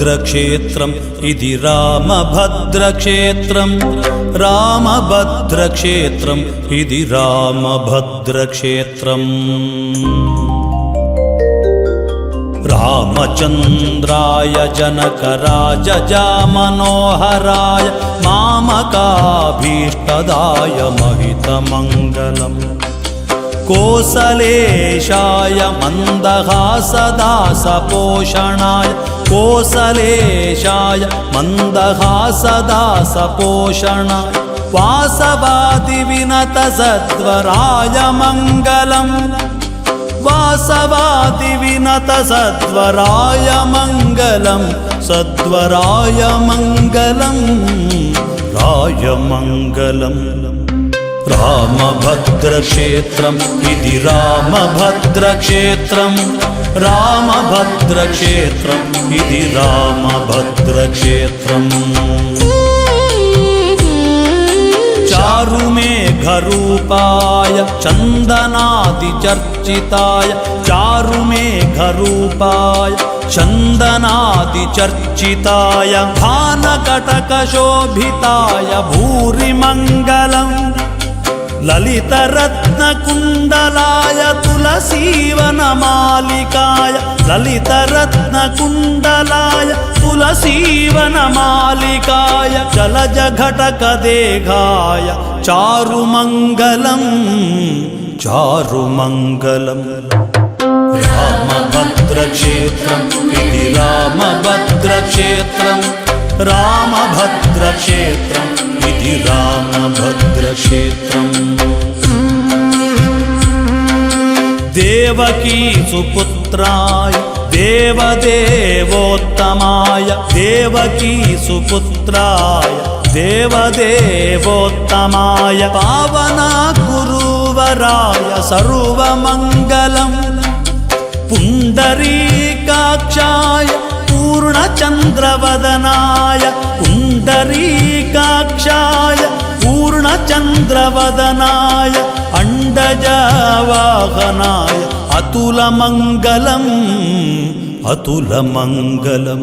రామభద్రక్షేత్రం ఇది రామభద్రక్షేత్రం రామభద్రక్షేత్రం ఇది రామభద్రక్షేత్రం రామచంద్రాయ జనకరాజామనోహరాయ మామకాభీష్టదాయ మహితమంగళం కోసలేశాయ మందహాసదాసపోషణాయ కోసలేశాయ మందహాసదాసపోషణాయ వాసవాది వినత సద్వరాయ మంగళం వాసవాది వినత సద్వరాయ మంగళం సద్వరాయ మంగళం రాయ మంగళం రామభద్రక్షేత్రం ఇది రామభద్రక్షేత్రం రామభద్రక్షేత్రం ఇది రామభద్రక్షేత్రం చారుమేఘరూపాయ చందనాదిచర్చితాయ చారుమేఘరూపాయ చందనాదిచర్చితాయ భానకటకశోభితాయ భూరిమంగళం లలితరత్నకుండలాయ తులసీవనమాలికాయ లలితరత్నకుండలాయ తులసీవనమాలికాయ జలజఘటకదేహాయ చారుమంగళం చారుమంగళం రామభద్రక్షేత్రం ఇది రామభద్రక్షేత్రం రామభద్రక్షేత్రం ఇది రామభద్రక్షేత్రం దేవకీ సుపుత్రాయ దేవదేవోత్తమాయ దేవకీ సుపుత్రాయ దేవదేవోత్తమాయ పావనా గురువరాయ సర్వమంగళం పుండరీకాక్షాయ పూర్ణచంద్రవదనాయ పుండరీకాక్షాయ పూర్ణచంద్రవదనాయ అండజవాహనాయ అతులమంగళం అతులమంగళం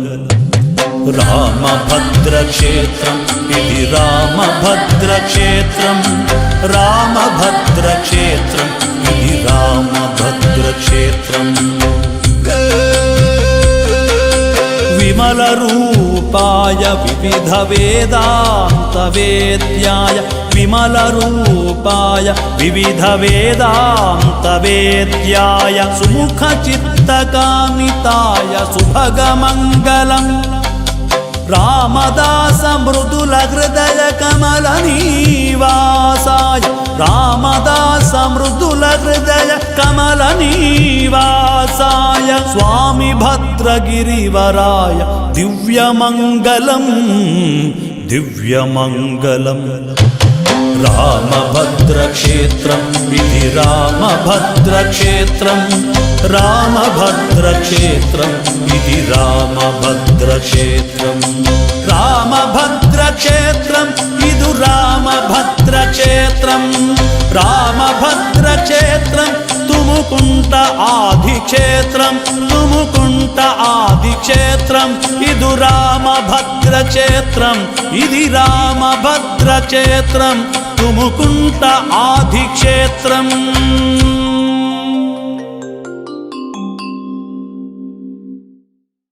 రామభద్రక్షేత్రం ఇది రామభద్రక్షేత్రం రామభద్రక్షేత్రం ఇది రామభద్రక్షేత్రం విమలరూపాయ వివిధ వేదాంత వేద్యాయ విమలరూపాయ వివిధ వేదాంత వేద్యాయ సుముఖ చిత్తకామితాయ శుభగమంగళం రామదాస మృదుల హృదయ కమల నివాసాయ రామదాస మృదుల హృదయ కమల నివాసాయ స్వామి భద్రగిరివరాయ దివ్యమంగళం దివ్యమంగళం రామభద్రక్షేత్రం ఇది రామభద్రక్షేత్రం రామభద్రక్షేత్రం ఇది రామభద్రక్షేత్రం రామభద్రక్షేత్రం ఇది రామభద్రక్షేత్రం రామభద్రక్షేత్రం తుముకుంట ఆదిక్షేత్రం తుముకుంట ఆదిక్షేత్రం ఇది రామభద్రక్షేత్రం ఇది రామభద్రక్షేత్రం తుముకుంట ఆదిక్షేత్రం